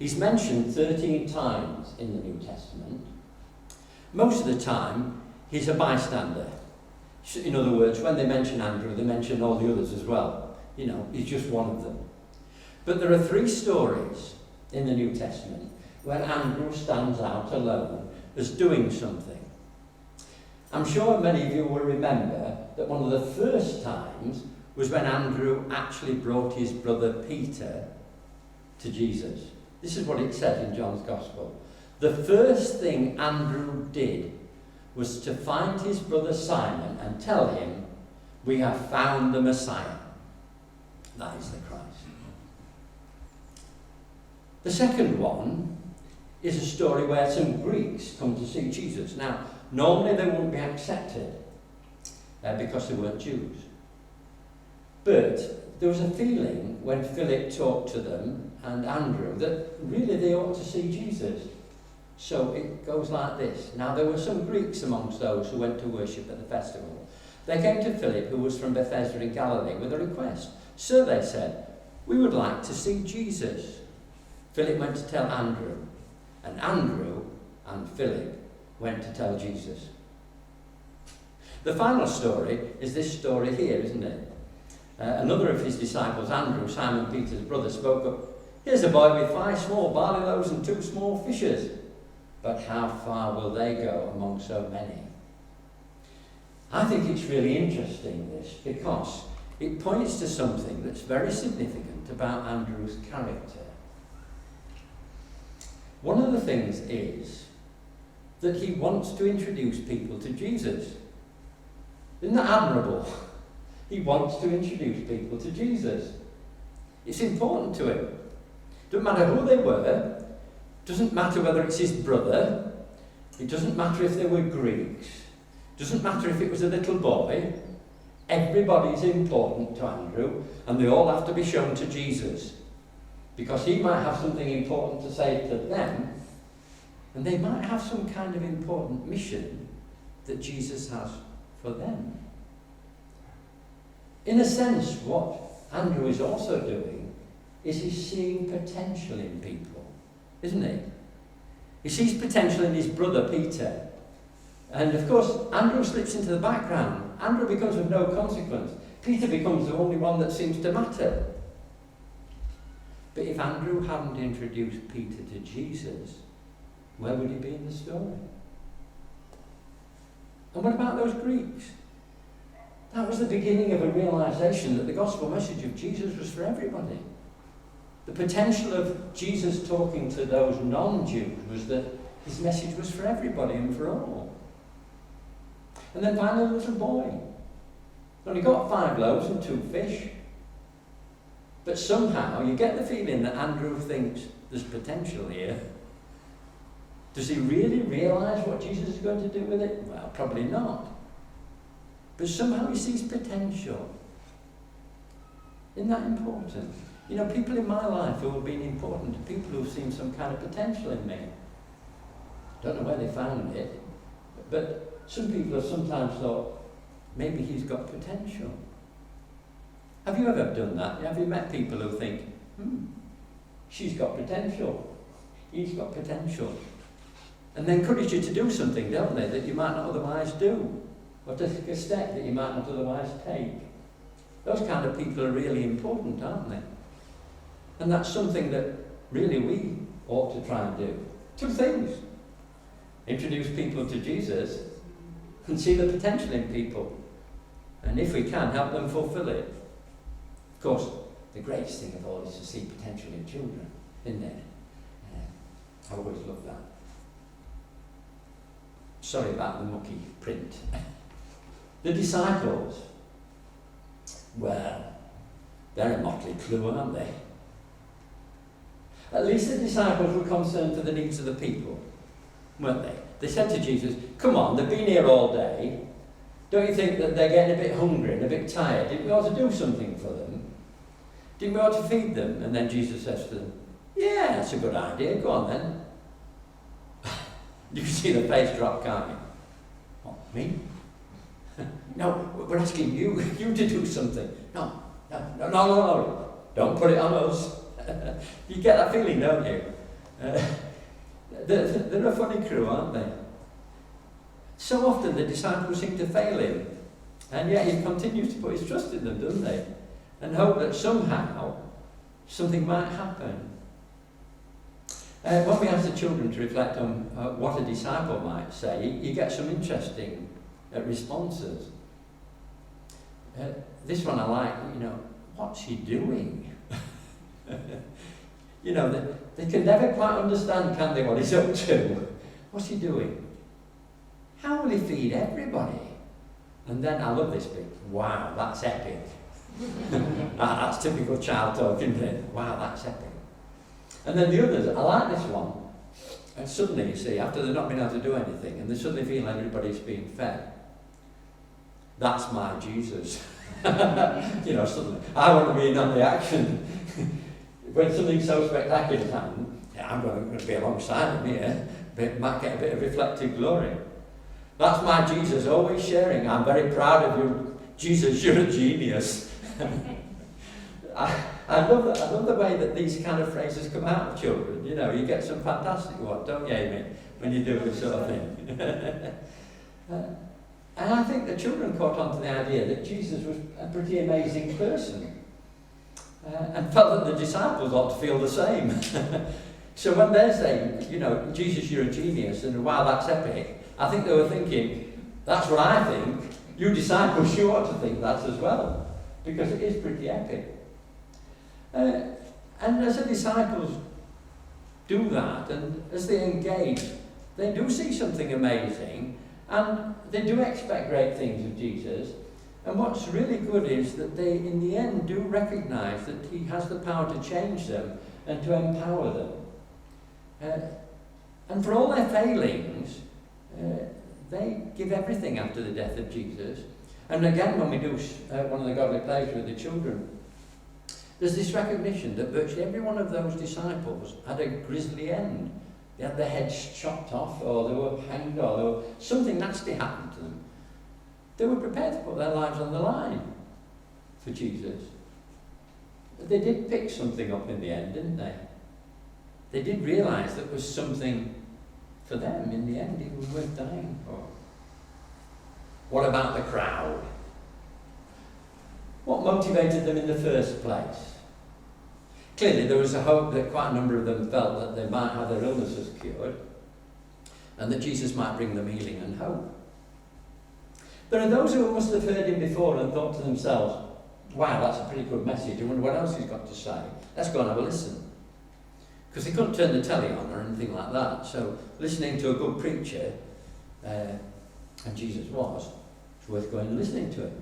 He's mentioned 13 times in the New Testament. Most of the time, he's a bystander. In other words, when they mention Andrew, they mention all the others as well. You know, he's just one of them. But there are 3 stories in the New Testament where Andrew stands out alone as doing something. I'm sure many of you will remember that one of the first times was when Andrew actually brought his brother Peter to Jesus. This is what it says in John's Gospel. The first thing Andrew did was to find his brother Simon and tell him, "We have found the Messiah." That is the Christ. The second one is a story where some Greeks come to see Jesus. Now, normally they wouldn't be accepted because they weren't Jews. But there was a feeling when Philip talked to them and Andrew that really they ought to see Jesus. So it goes like this. Now there were some Greeks amongst those who went to worship at the festival. They came to Philip, who was from Bethesda in Galilee, with a request. "Sir," they said, "we would like to see Jesus." Philip went to tell Andrew, and Andrew and Philip went to tell Jesus. The final story is this story here, isn't it? Another of his disciples, Andrew, Simon Peter's brother, spoke up. "Here's a boy with 5 small barley loaves and 2 small fishes. But how far will they go among so many?" I think it's really interesting, this, because it points to something that's very significant about Andrew's character. One of the things is that he wants to introduce people to Jesus. Isn't that admirable? He wants to introduce people to Jesus. It's important to him. Doesn't matter who they were. Doesn't matter whether it's his brother. It doesn't matter if they were Greeks. Doesn't matter if it was a little boy. Everybody's important to Andrew, and they all have to be shown to Jesus. Because he might have something important to say to them, and they might have some kind of important mission that Jesus has for them. In a sense, what Andrew is also doing is he's seeing potential in people, isn't he? He sees potential in his brother Peter. And of course, Andrew slips into the background. Andrew becomes of no consequence. Peter becomes the only one that seems to matter. But if Andrew hadn't introduced Peter to Jesus, where would he be in the story? And what about those Greeks? That was the beginning of a realization that the gospel message of Jesus was for everybody. The potential of Jesus talking to those non-Jews was that his message was for everybody and for all. And then finally there was a boy. Only got 5 loaves and 2 fish. But somehow you get the feeling that Andrew thinks there's potential here. Does he really realise what Jesus is going to do with it? Well, probably not. But somehow he sees potential. Isn't that important? You know, people in my life who have been important, people who have seen some kind of potential in me. Don't know where they found it, but some people have sometimes thought, maybe he's got potential. Have you ever done that? Have you met people who think, she's got potential, he's got potential? And they encourage you to do something, don't they, that you might not otherwise do, or to take a step that you might not otherwise take. Those kind of people are really important, aren't they? And that's something that really we ought to try and do. 2 things. Introduce people to Jesus and see the potential in people. And if we can, help them fulfill it. Of course, the greatest thing of all is to see potential in children, isn't it? I always love that. Sorry about the mucky print. The disciples, well, they're a motley crew, aren't they? At least the disciples were concerned for the needs of the people, weren't they? They said to Jesus, come on, they've been here all day. Don't you think that they're getting a bit hungry and a bit tired? Didn't we ought to do something for them? Didn't we ought to feed them? And then Jesus says to them, yeah, that's a good idea. Go on then. You can see the face drop, can't you? What, me? No, we're asking you to do something. No. Don't put it on us. You get that feeling, don't you? They're a funny crew, aren't they? So often the disciples seem to fail him, and yet he continues to put his trust in them, doesn't he? And hope that somehow something might happen. When we ask the children to reflect on what a disciple might say, you get some interesting responses. This one I like, what's he doing? They can never quite understand, can they, what he's up to? What's he doing? How will he feed everybody? And then, I love this bit, wow, that's epic. That's typical child talk, isn't it? Wow, that's epic. And then the others, I like this one. And suddenly, you see, after they've not been able to do anything, and they suddenly feel like everybody's being fed. That's my Jesus. Suddenly, I want to be in on the action. When something so spectacular happens, I'm going to be alongside him here, but might get a bit of reflected glory. That's my Jesus, always sharing. I'm very proud of you, Jesus, you're a genius. I love the way that these kind of phrases come out of children. You get some fantastic ones, don't you, Amy, when you do this sort of thing. And I think the children caught on to the idea that Jesus was a pretty amazing person. And felt that the disciples ought to feel the same. So when they're saying, Jesus, you're a genius, and wow, that's epic, I think they were thinking, that's what I think. You disciples, you ought to think that as well, because it is pretty epic. And as the disciples do that, and as they engage, they do see something amazing, and they do expect great things of Jesus. And what's really good is that they, in the end, do recognise that he has the power to change them and to empower them. And for all their failings, they give everything after the death of Jesus. And again, when we do one of the godly plays with the children, there's this recognition that virtually every one of those disciples had a grisly end. They had their heads chopped off, or they were hanged, or something nasty happened to them. They were prepared to put their lives on the line for Jesus. They did pick something up in the end, didn't they? They did realise that there was something for them in the end, even worth dying for. What about the crowd? What motivated them in the first place? Clearly, there was a hope that quite a number of them felt that they might have their illnesses cured, and that Jesus might bring them healing and hope. There are those who must have heard him before and thought to themselves, wow, that's a pretty good message. I wonder what else he's got to say. Let's go and have a listen. Because they couldn't turn the telly on or anything like that. So listening to a good preacher, and Jesus was, it's worth going and listening to him.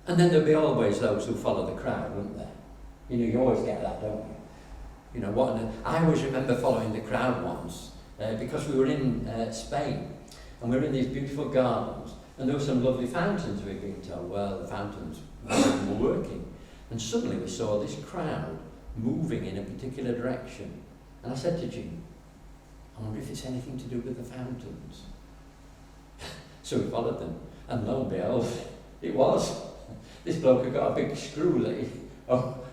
And then there'll be always those who follow the crowd, won't there? You always get that, don't you? I always remember following the crowd once, because we were in Spain. And we were in these beautiful gardens, and there were some lovely fountains, we'd been told. Well, the fountains were working. And suddenly we saw this crowd moving in a particular direction. And I said to Jean, I wonder if it's anything to do with the fountains. So we followed them, and lo and behold, it was. This bloke had got a big screw that he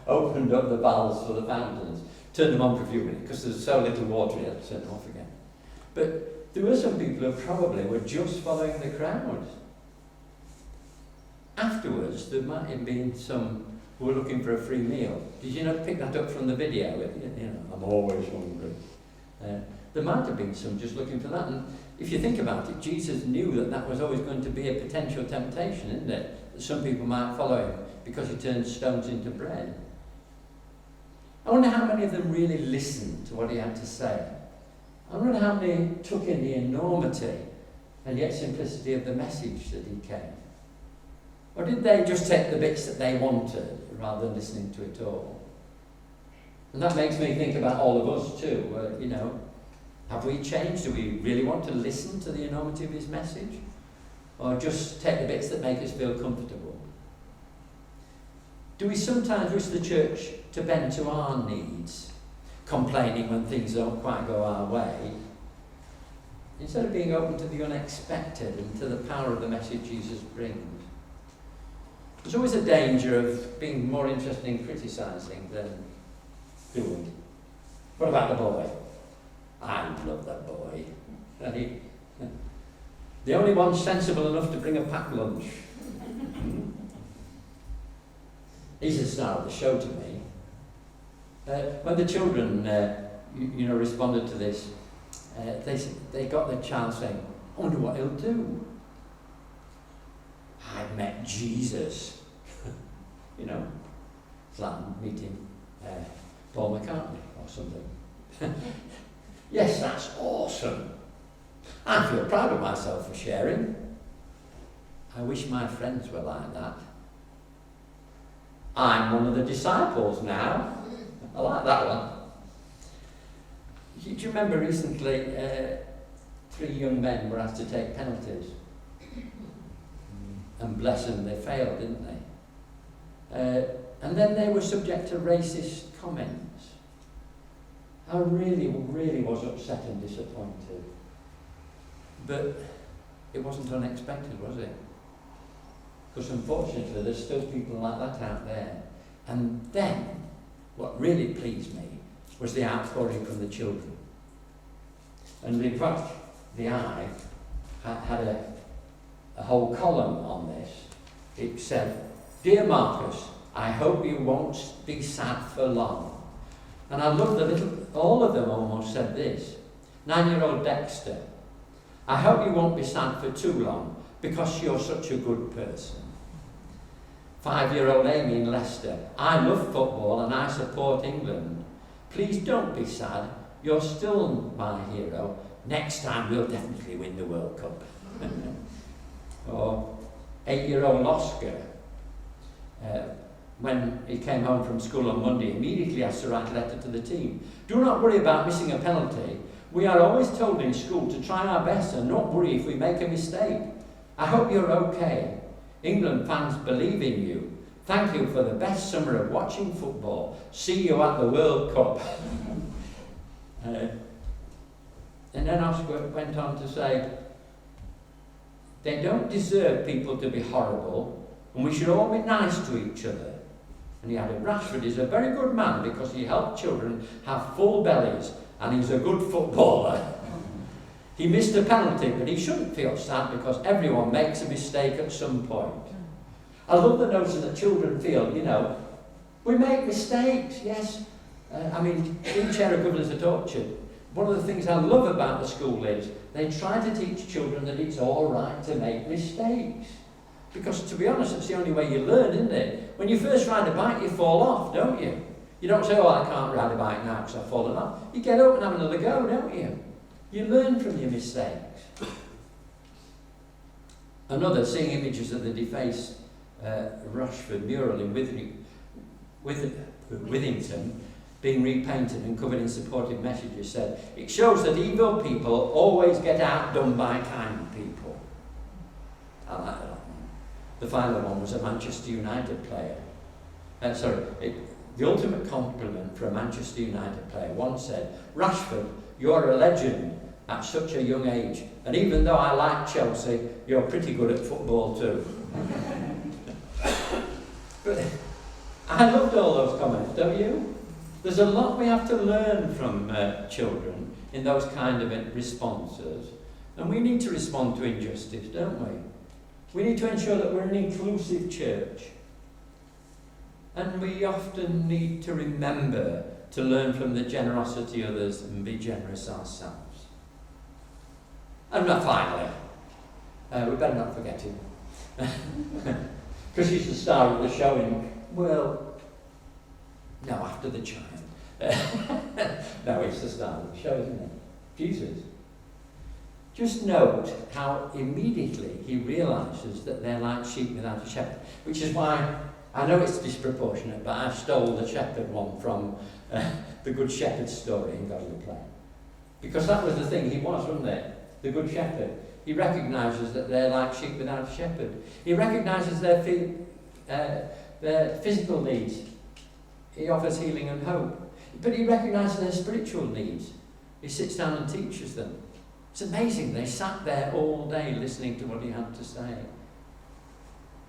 opened up the valves for the fountains, turned them on for a few minutes, because there's so little water, he had to turn them off again. But there were some people who probably were just following the crowd. Afterwards, there might have been some who were looking for a free meal. Did you not pick that up from the video? I'm always hungry. There might have been some just looking for that. And if you think about it, Jesus knew that that was always going to be a potential temptation, isn't it? That some people might follow him because he turned stones into bread. I wonder how many of them really listened to what he had to say. I wonder how many took in the enormity and yet simplicity of the message that he came. Or did they just take the bits that they wanted rather than listening to it all? And that makes me think about all of us too. Have we changed? Do we really want to listen to the enormity of his message? Or just take the bits that make us feel comfortable? Do we sometimes wish the church to bend to our needs, complaining when things don't quite go our way, instead of being open to the unexpected and to the power of the message Jesus brings? There's always a danger of being more interested in criticising than doing. What about the boy? I love that boy. The only one sensible enough to bring a packed lunch. He's the star of the show to me. When the children, responded to this, they got the child saying, I wonder what he'll do. I met Jesus. It's like meeting Paul McCartney or something. Yes, that's awesome. I feel proud of myself for sharing. I wish my friends were like that. I'm one of the disciples now. I like that one. Do you remember recently 3 young men were asked to take penalties? And bless them, they failed, didn't they? And then they were subject to racist comments. I really, really was upset and disappointed. But it wasn't unexpected, was it? Because unfortunately there's still people like that out there. And then, what really pleased me was the outpouring from the children. And in fact, the Eye had a whole column on this. It said, Dear Marcus, I hope you won't be sad for long. And I loved all of them almost said this. 9-year-old Dexter, I hope you won't be sad for too long because you're such a good person. 5-year-old Amy in Leicester, I love football and I support England. Please don't be sad, you're still my hero. Next time we'll definitely win the World Cup. Or 8-year-old Oscar, when he came home from school on Monday, immediately has to write a letter to the team. Do not worry about missing a penalty. We are always told in school to try our best and not worry if we make a mistake. I hope you're okay. England fans believe in you. Thank you for the best summer of watching football. See you at the World Cup. And then Oscar went on to say, they don't deserve people to be horrible, and we should all be nice to each other. And he added, Rashford is a very good man because he helped children have full bellies, and he's a good footballer. He missed a penalty, but he shouldn't feel sad because everyone makes a mistake at some point. I love the notion that children feel, we make mistakes, yes. Being chair of governors at Orchard, one of the things I love about the school is they try to teach children that it's all right to make mistakes. Because to be honest, it's the only way you learn, isn't it? When you first ride a bike, you fall off, don't you? You don't say, I can't ride a bike now because I've fallen off. You get up and have another go, don't you? You learn from your mistakes. Another, seeing images of the defaced Rashford mural in Withington being repainted and covered in supportive messages, said, it shows that evil people always get outdone by kind people. I like that one. The final one was a Manchester United player. The ultimate compliment for a Manchester United player once said, Rashford, you're a legend at such a young age, and even though I like Chelsea, you're pretty good at football too. But I loved all those comments, don't you? There's a lot we have to learn from children in those kind of responses, and we need to respond to injustice, don't we? We need to ensure that we're an inclusive church. And we often need to remember to learn from the generosity of others and be generous ourselves. And finally, we better not forget him. Because he's the star of the show after the child. No, he's the star of the show, isn't he? Jesus. Just note how immediately he realises that they're like sheep without a shepherd, which is why I know it's disproportionate, but I stole the shepherd one from the Good Shepherd story in God of the Play. Because that was the thing he was, wasn't it? The Good Shepherd. He recognises that they're like sheep without a shepherd. He recognises their physical needs. He offers healing and hope. But he recognises their spiritual needs. He sits down and teaches them. It's amazing. They sat there all day listening to what he had to say.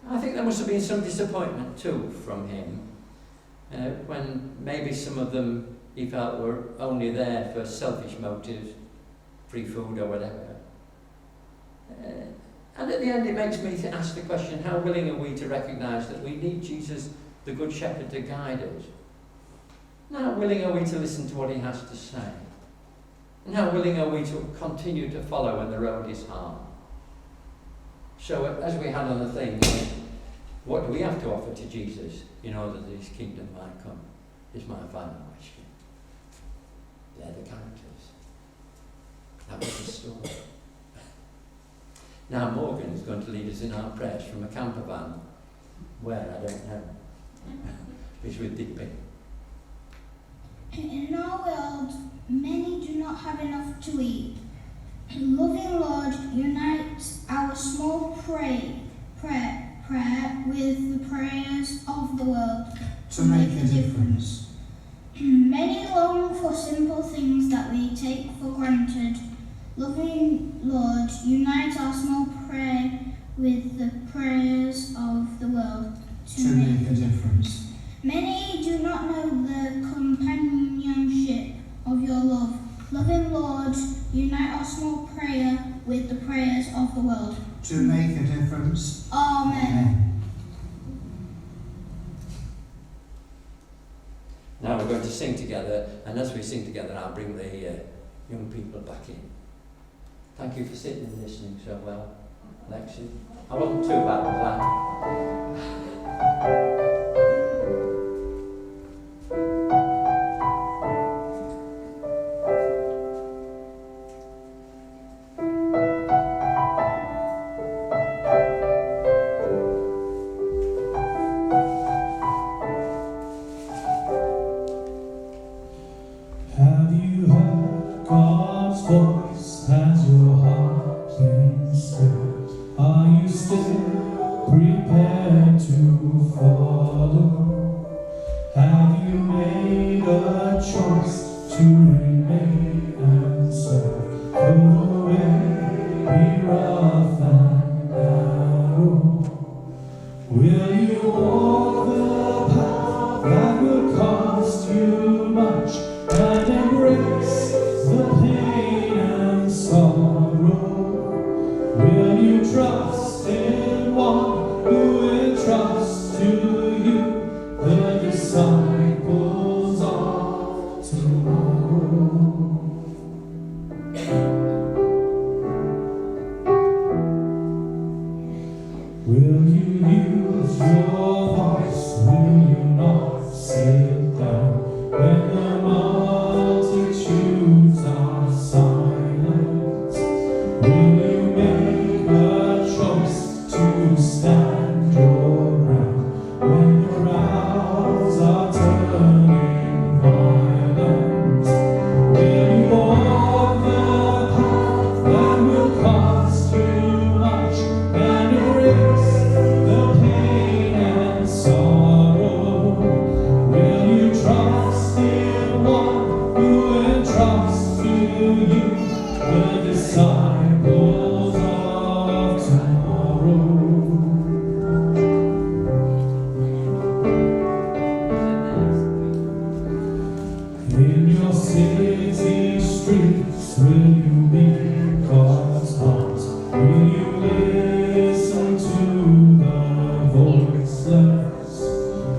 I think there must have been some disappointment too from him when maybe some of them he felt were only there for selfish motives, free food or whatever. And at the end it makes me ask the question, how willing are we to recognise that we need Jesus, the Good Shepherd, to guide us? And how willing are we to listen to what he has to say? And how willing are we to continue to follow when the road is hard? So as we had on the thing, what do we have to offer to Jesus in order that his kingdom might come? Is my final question. They're the characters. That was the story. Now Morgan is going to lead us in our prayers from a camper van. Where, I don't know. It's with Digby. In our world, many do not have enough to eat. Loving Lord, unite our small prayer with the prayers of the world to make a difference. Many long for simple things that we take for granted. Loving Lord, unite our small prayer with the prayers of the world to make a difference. Many do not know the companionship of your love. Loving Lord, unite our small prayer with the prayers of the world to make a difference. Amen. Now we're going to sing together, and as we sing together, I'll bring the young people back in. Thank you for sitting and listening so well, Lexi. I wasn't too bad with that. Have you heard God's voice? Has your heart been stirred? Are you still prepared to follow? Have you made a choice to remain and serve? Though the way be rough and narrow, will you walk the path that will cost you much and embrace the pain and sorrow? Will you trust in one who will trust to you, the disciples of tomorrow? Will you use your voice? Will you not sit down when the multitudes are silent? Will you make a choice to stand your ground when the crowds are turning violent? Will you walk the path that will cost you much and embrace the pain and sorrow? Will you trust in one who will trust to you, the disciples of tomorrow? In your city streets, will you be God's heart? Will you listen to the voiceless?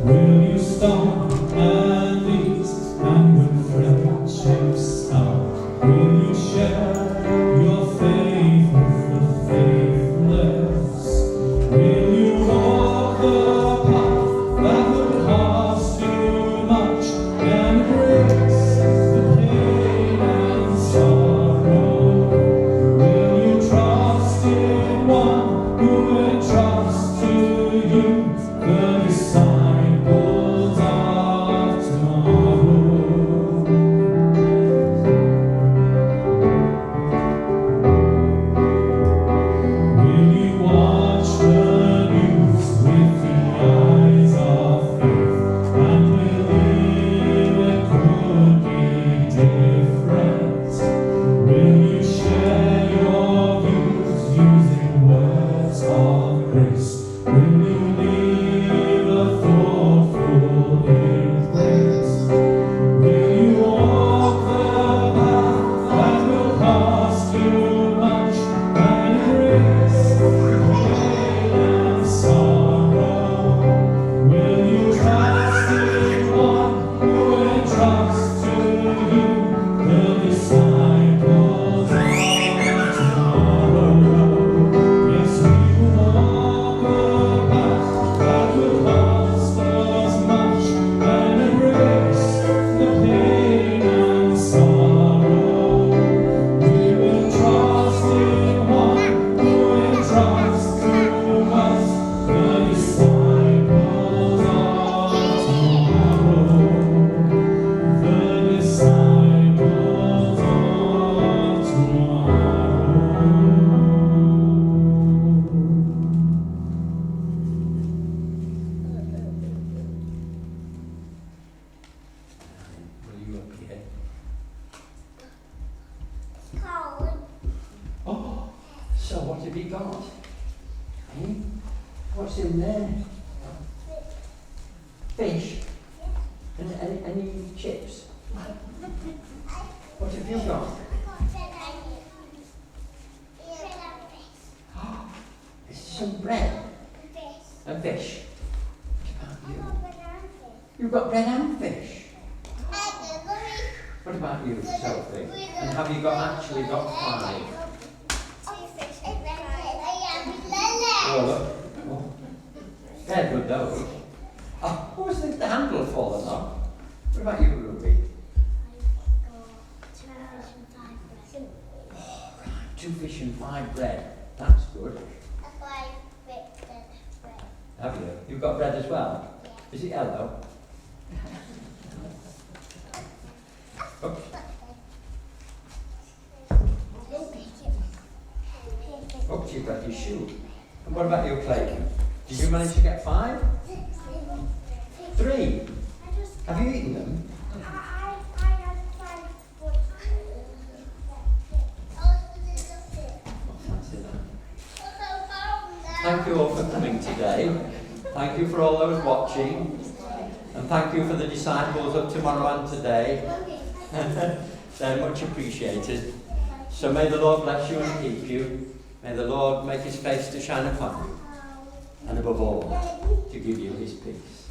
Will you stop and eat, and when friendships start, will you share your faith with the faithless? Will you walk the path that will cost you much and embrace the pain you got? Eh? What's in there? Fish? And any chips? What have you got? This is some bread and fish. What about you? You've got bread and fish. What about you, Sophie? And have you actually got 5? Oh, look. Oh. They're good, those. Oh, what was the handle falling off? What about you, Ruby? Oh, right. 2 fish and 5 bread. That's good. Have you? You've got bread as well? Is it yellow? Oops. Oops, you've got your shoe. And what about your Clayton? Did you manage to get 5? 3? Have you eaten them? Thank you all for coming today. Thank you for all those watching. And thank you for the disciples of tomorrow and today. They're much appreciated. So may the Lord bless you and keep you. May the Lord make his face to shine upon you. And above all, to give you his peace.